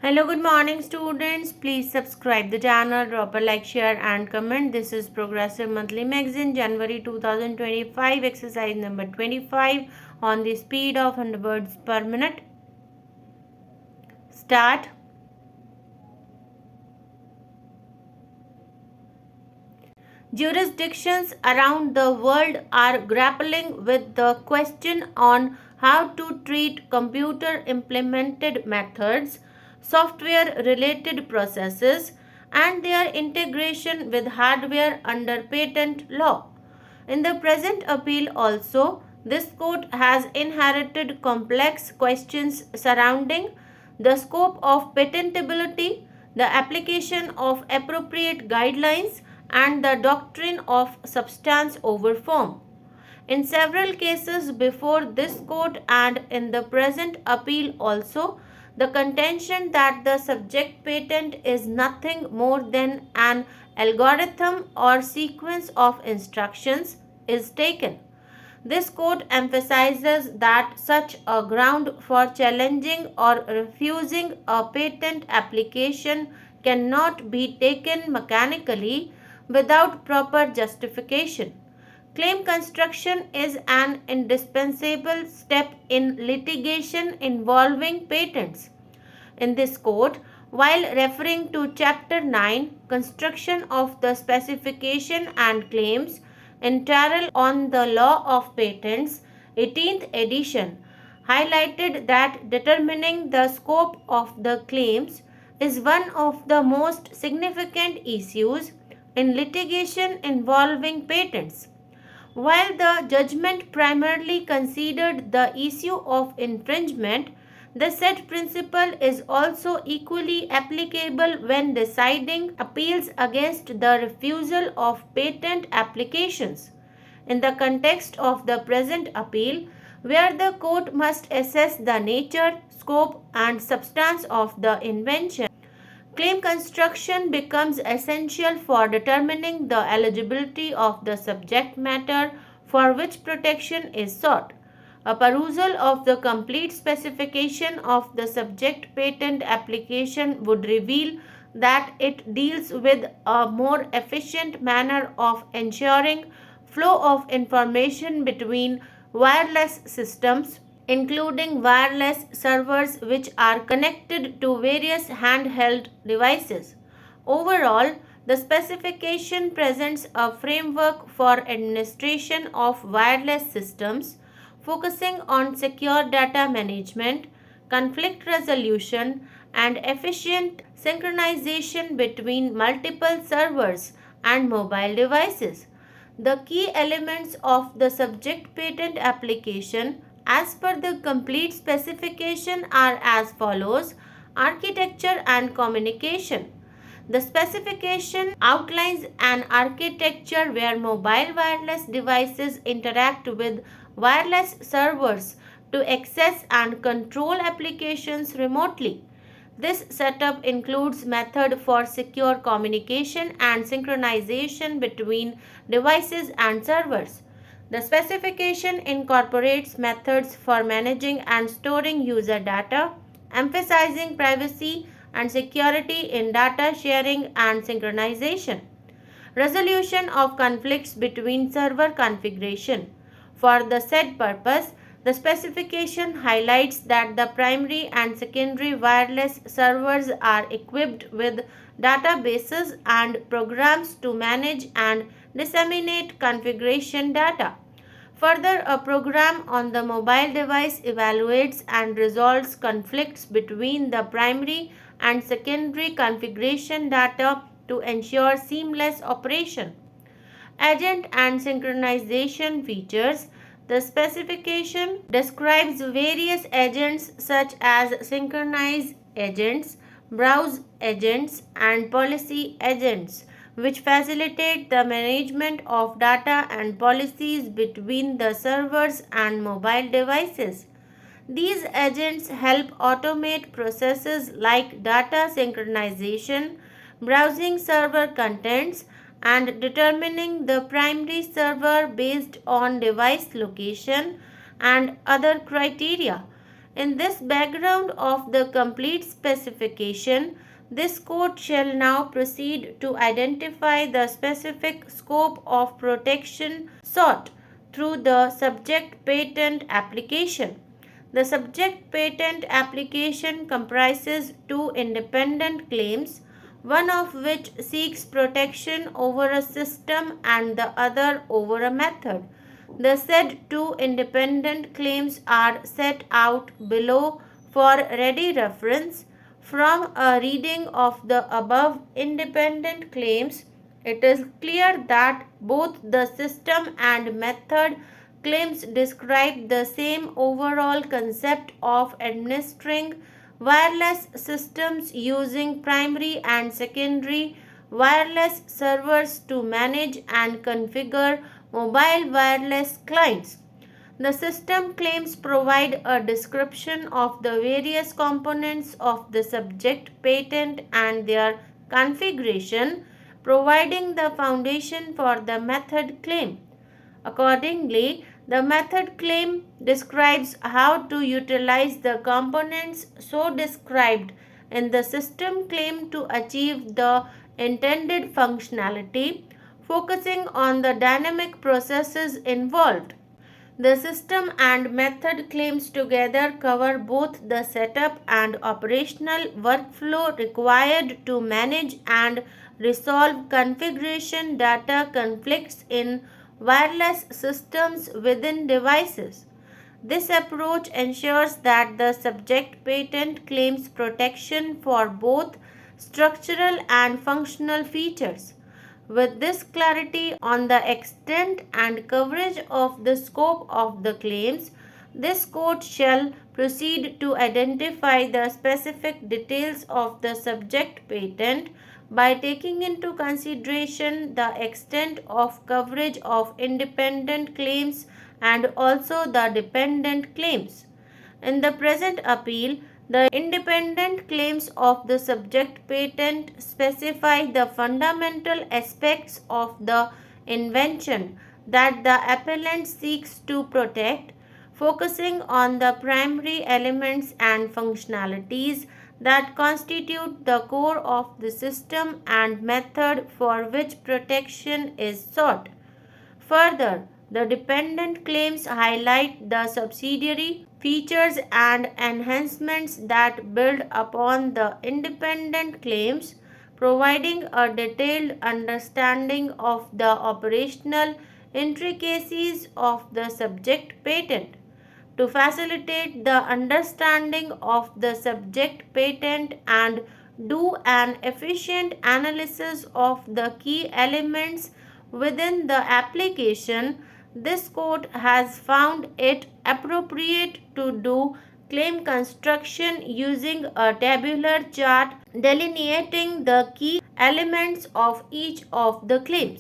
Hello, good morning, students. Please subscribe the channel, drop a like, share, and comment. This is Progressive Monthly Magazine, January 2025, exercise number 25 on the speed of 100 words per minute. Start. Jurisdictions around the world are grappling with the question on how to treat computer implemented methods, software related processes, and their integration with hardware under patent law. In the present appeal, also, this court has inherited complex questions surrounding the scope of patentability, the application of appropriate guidelines, and the doctrine of substance over form. In several cases before this court and in the present appeal also, the contention that the subject patent is nothing more than an algorithm or sequence of instructions is taken. This court emphasizes that such a ground for challenging or refusing a patent application cannot be taken mechanically without proper justification. Claim construction is an indispensable step in litigation involving patents. In this court, while referring to Chapter 9, Construction of the Specification and Claims, in Tyrrell on the Law of Patents, 18th edition, highlighted that determining the scope of the claims is one of the most significant issues in litigation involving patents. While the judgment primarily considered the issue of infringement, the said principle is also equally applicable when deciding appeals against the refusal of patent applications. In the context of the present appeal, where the court must assess the nature, scope, and substance of the invention, claim construction becomes essential for determining the eligibility of the subject matter for which protection is sought. A perusal of the complete specification of the subject patent application would reveal that it deals with a more efficient manner of ensuring flow of information between wireless systems, including wireless servers which are connected to various handheld devices. Overall, the specification presents a framework for administration of wireless systems, focusing on secure data management, conflict resolution, and efficient synchronization between multiple servers and mobile devices. The key elements of the subject patent application as per the complete specification are as follows: architecture and communication. The specification outlines an architecture where mobile wireless devices interact with wireless servers to access and control applications remotely. This setup includes method for secure communication and synchronization between devices and servers. The specification incorporates methods for managing and storing user data, emphasizing privacy and security in data sharing and synchronization. Resolution of conflicts between server configuration. For the said purpose, the specification highlights that the primary and secondary wireless servers are equipped with databases and programs to manage and disseminate configuration data. Further, a program on the mobile device evaluates and resolves conflicts between the primary and secondary configuration data to ensure seamless operation. Agent and synchronization features. The specification describes various agents such as synchronize agents, browse agents, and policy agents, which facilitate the management of data and policies between the servers and mobile devices. These agents help automate processes like data synchronization, browsing server contents, and determining the primary server based on device location and other criteria. In this background of the complete specification, this court shall now proceed to identify the specific scope of protection sought through the subject patent application. The subject patent application comprises two independent claims, one of which seeks protection over a system and the other over a method. The said two independent claims are set out below for ready reference. From a reading of the above independent claims, it is clear that both the system and method claims describe the same overall concept of administering wireless systems using primary and secondary wireless servers to manage and configure mobile wireless clients. The system claims provide a description of the various components of the subject patent and their configuration, providing the foundation for the method claim. Accordingly, the method claim describes how to utilize the components so described in the system claim to achieve the intended functionality, focusing on the dynamic processes involved. The system and method claims together cover both the setup and operational workflow required to manage and resolve configuration data conflicts in wireless systems within devices. This approach ensures that the subject patent claims protection for both structural and functional features. With this clarity on the extent and coverage of the scope of the claims, this court shall proceed to identify the specific details of the subject patent by taking into consideration the extent of coverage of independent claims and also the dependent claims. In the present appeal, the independent claims of the subject patent specify the fundamental aspects of the invention that the appellant seeks to protect, focusing on the primary elements and functionalities that constitute the core of the system and method for which protection is sought. Further, the dependent claims highlight the subsidiary features and enhancements that build upon the independent claims, providing a detailed understanding of the operational intricacies of the subject patent. To facilitate the understanding of the subject patent and do an efficient analysis of the key elements within the application, this court has found it appropriate to do claim construction using a tabular chart delineating the key elements of each of the claims.